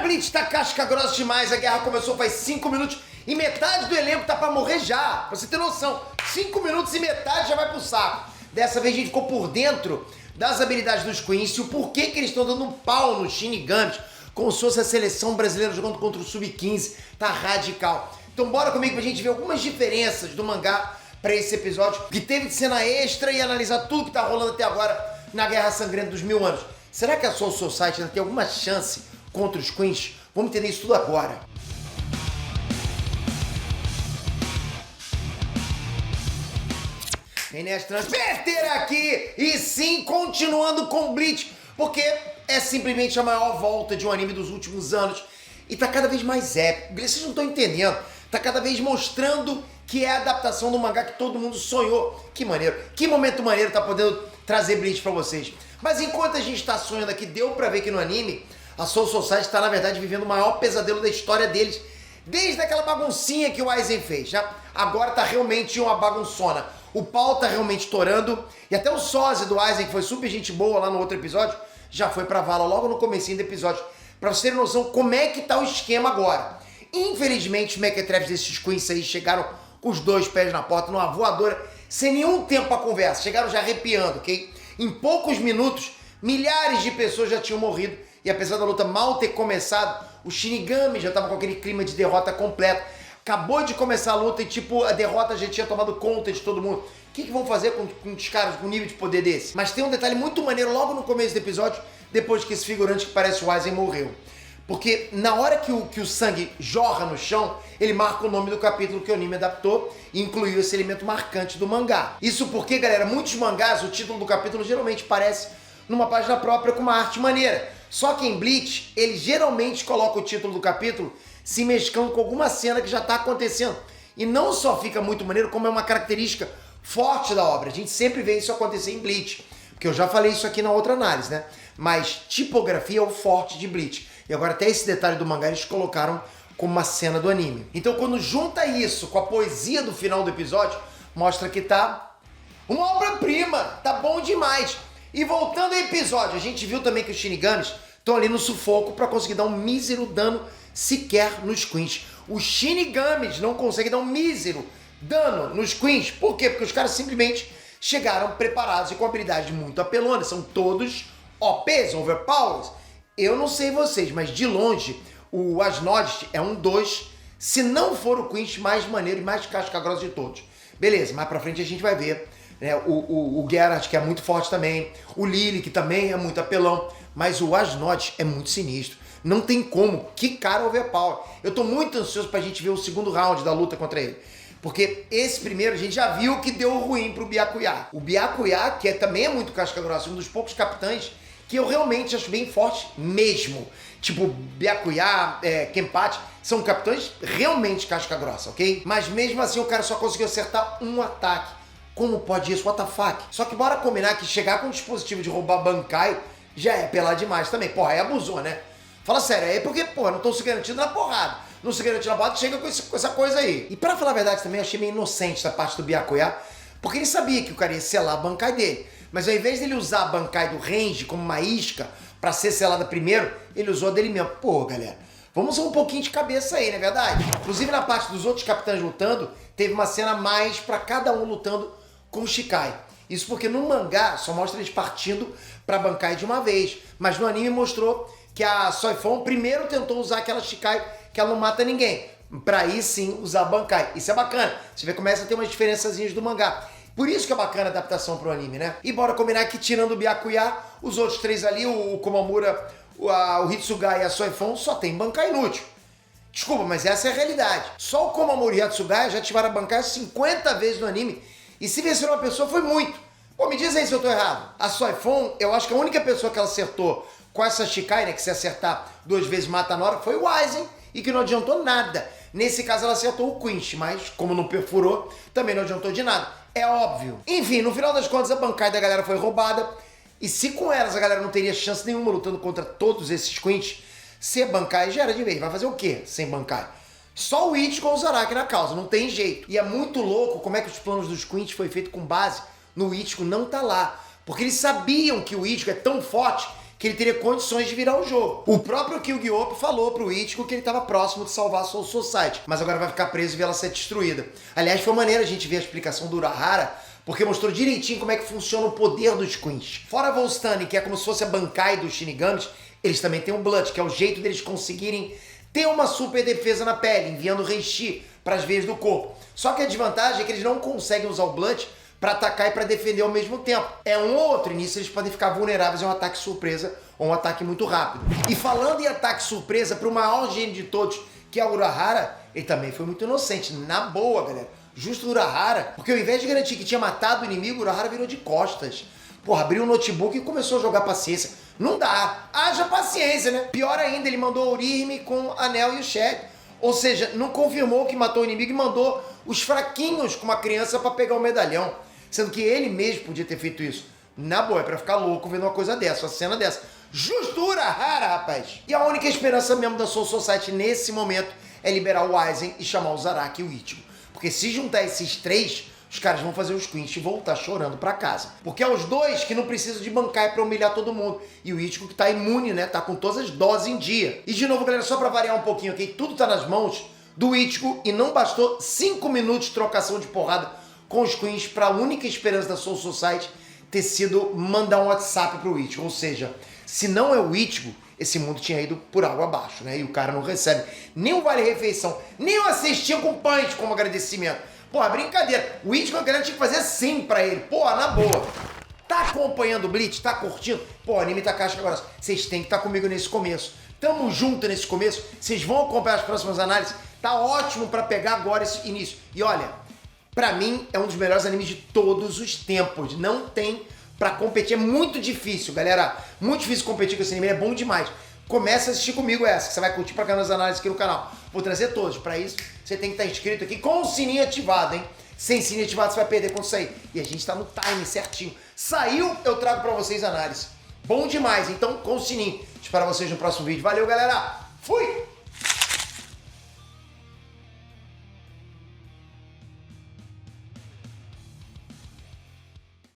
Bleach tá casca grossa demais, a guerra começou faz 5 minutos e metade do elenco tá pra morrer já. Pra você ter noção, 5 minutos e metade já vai pro saco. Dessa vez a gente ficou por dentro das habilidades dos Queens e o porquê que eles estão dando um pau nos Shinigamis, como se fosse a seleção brasileira jogando contra o Sub-15. Tá radical. Então bora comigo pra gente ver algumas diferenças do mangá pra esse episódio, que teve de cena extra e analisar tudo que tá rolando até agora na Guerra Sangrenta dos 1000 anos. Será que a Soul Society ainda tem alguma chance contra os Queens? Vamos entender isso tudo agora. Enes Transperter aqui, e sim, continuando com Bleach, porque é simplesmente a maior volta de um anime dos últimos anos e tá cada vez mais épico. Vocês não estão entendendo, tá cada vez mostrando que é a adaptação do mangá que todo mundo sonhou. Que maneiro, que momento maneiro tá podendo trazer Bleach pra vocês. Mas enquanto a gente tá sonhando aqui, deu pra ver que no anime a Soul Society tá na verdade vivendo o maior pesadelo da história deles, desde aquela baguncinha que o Aizen fez, né? Agora tá realmente uma bagunçona. O pau tá realmente estourando e até o sósia do Aizen, que foi super gente boa lá no outro episódio, já foi pra vala logo no comecinho do episódio, pra vocês terem noção como é que tá o esquema agora. Infelizmente os mequetrefes desses Queens aí chegaram com os dois pés na porta, numa voadora, sem nenhum tempo pra conversa, chegaram já arrepiando, ok? Em poucos minutos, milhares de pessoas já tinham morrido e apesar da luta mal ter começado, o Shinigami já tava com aquele clima de derrota completa. Acabou de começar a luta e tipo, a derrota já tinha tomado conta de todo mundo. O que vão fazer com os caras com um nível de poder desse? Mas tem um detalhe muito maneiro logo no começo do episódio, depois que esse figurante que parece o Aizen morreu. Porque na hora que o sangue jorra no chão, ele marca o nome do capítulo que o anime adaptou e incluiu esse elemento marcante do mangá. Isso porque, galera, muitos mangás, o título do capítulo geralmente parece numa página própria com uma arte maneira. Só que em Bleach, ele geralmente coloca o título do capítulo se mesclando com alguma cena que já está acontecendo. E não só fica muito maneiro, como é uma característica forte da obra. A gente sempre vê isso acontecer em Bleach, porque eu já falei isso aqui na outra análise, né? Mas tipografia é o forte de Bleach. E agora até esse detalhe do mangá eles colocaram como uma cena do anime. Então quando junta isso com a poesia do final do episódio, mostra que tá uma obra-prima, tá bom demais. E voltando ao episódio, a gente viu também que os Shinigamis estão ali no sufoco para conseguir dar um mísero dano sequer nos Queens. Os Shinigamis não conseguem dar um mísero dano nos Queens. Por quê? Porque os caras simplesmente chegaram preparados e com habilidades muito apelonas. São todos OPs, overpowers. Eu não sei vocês, mas de longe o Asnodist é um dos, se não for o Queens mais maneiro e mais casca-grossa de todos. Beleza, mais pra frente a gente vai ver, né? O Geralt, que é muito forte também, o Lily, que também é muito apelão, mas o Asnodist é muito sinistro. Não tem como, que cara overpower. Eu tô muito ansioso pra gente ver o segundo round da luta contra ele. Porque esse primeiro a gente já viu que deu ruim pro Byakuya. O Byakuya, que também é muito casca-grossa, um dos poucos capitães que eu realmente acho bem forte mesmo. Tipo, Byakuya, Kenpachi, são capitães realmente casca-grossa, ok? Mas mesmo assim o cara só conseguiu acertar um ataque. Como pode isso? What the fuck? Só que bora combinar que chegar com um dispositivo de roubar Bankai já é pelar demais também. Porra, aí abusou, né? Fala sério, aí porque, porra, não estão se garantindo na porrada. Não se garantindo na porrada, chega com essa coisa aí. E pra falar a verdade também, eu achei meio inocente da parte do Byakuya, porque ele sabia que o cara ia selar a Bankai dele. Mas ao invés dele usar a Bankai do range como uma isca pra ser selada primeiro, ele usou a dele mesmo. Pô, galera, vamos usar um pouquinho de cabeça aí, não é verdade? Inclusive na parte dos outros capitães lutando, teve uma cena a mais pra cada um lutando com o Shikai. Isso porque no mangá só mostra eles partindo pra Bankai de uma vez. Mas no anime mostrou que a Soifon primeiro tentou usar aquela Shikai que ela não mata ninguém. Pra aí sim usar a Bankai. Isso é bacana. Você vê que começa a ter umas diferençazinhas do mangá. Por isso que é bacana a adaptação pro anime, né? E bora combinar que tirando o Byakuya, os outros três ali, o Komamura, o Hitsugaya e a Soifon, só tem Bankai inútil. Desculpa, mas essa é a realidade. Só o Komamura e o Hitsugaya já ativaram a Bankai 50 vezes no anime. E se vencer uma pessoa foi muito. Pô, me diz aí se eu tô errado. A Soifon, eu acho que a única pessoa que ela acertou com essa Shikai, né, que se acertar 2 vezes mata na hora, foi o Aizen, e que não adiantou nada. Nesse caso ela acertou o Quinch, mas como não perfurou, também não adiantou de nada. É óbvio. Enfim, no final das contas a Bankai da galera foi roubada, e se com elas a galera não teria chance nenhuma lutando contra todos esses Quinch, ser Bankai já era de vez. Vai fazer o quê sem Bankai? Só o Ichigo ou o Zaraki na causa, não tem jeito. E é muito louco como é que os planos dos Quinch foi feito com base no Ichigo não tá lá. Porque eles sabiam que o Ichigo é tão forte que ele teria condições de virar o jogo. O próprio Killjoy falou pro Ichigo que ele estava próximo de salvar a Soul Society, mas agora vai ficar preso e ver ela ser destruída. Aliás, foi maneiro a gente ver a explicação do Urahara, porque mostrou direitinho como é que funciona o poder dos Queens. Fora a Volstagg, que é como se fosse a Bankai dos Shinigamis, eles também têm o Blood, que é o jeito deles conseguirem ter uma super defesa na pele, enviando Reishi para as veias do corpo. Só que a desvantagem é que eles não conseguem usar o Blood para atacar e para defender ao mesmo tempo. É um ou outro, e nisso eles podem ficar vulneráveis a um ataque surpresa ou um ataque muito rápido. E falando em ataque surpresa, para o maior gênio de todos, que é o Urahara, ele também foi muito inocente, na boa, galera. Justo o Urahara, porque ao invés de garantir que tinha matado o inimigo, o Urahara virou de costas. Porra, abriu o notebook e começou a jogar paciência. Não dá, haja paciência, né? Pior ainda, ele mandou o Urihime com o Anel e o Shed. Ou seja, não confirmou que matou o inimigo e mandou os fraquinhos com uma criança para pegar o medalhão. Sendo que ele mesmo podia ter feito isso. Na boa, é pra ficar louco vendo uma coisa dessa, uma cena dessa. Justura rara, rapaz! E a única esperança mesmo da Soul Society nesse momento é liberar o Aizen e chamar o Zaraki e o Ichigo. Porque se juntar esses três, os caras vão fazer os Queens voltar chorando pra casa. Porque é os dois que não precisam de bancar pra humilhar todo mundo. E o Ichigo que tá imune, né? Tá com todas as doses em dia. E de novo, galera, só pra variar um pouquinho aqui, tudo tá nas mãos do Ichigo e não bastou 5 minutos de trocação de porrada com os Queens para a única esperança da Soul Society ter sido mandar um WhatsApp pro Ichigo. Ou seja, se não é o Ichigo, esse mundo tinha ido por água abaixo, né? E o cara não recebe nem um vale-refeição, nem uma cestinha com pães como agradecimento. Porra, brincadeira. O Ichigo, a galera tinha que fazer sim pra ele. Porra, na boa. Tá acompanhando o Bleach? Tá curtindo? Pô, o anime tá casca agora. Vocês têm que estar comigo nesse começo. Tamo junto nesse começo. Vocês vão acompanhar as próximas análises. Tá ótimo pra pegar agora esse início. E olha, pra mim é um dos melhores animes de todos os tempos. Não tem pra competir. É muito difícil, galera. Muito difícil competir com esse anime. É bom demais. Começa a assistir comigo essa, que você vai curtir pra caramba as análises aqui no canal. Vou trazer todos. Pra isso, você tem que estar inscrito aqui com o sininho ativado, hein? Sem sininho ativado, você vai perder quando sair. E a gente tá no time certinho. Saiu, eu trago pra vocês análise. Bom demais. Então, com o sininho. Espero vocês no próximo vídeo. Valeu, galera. Fui!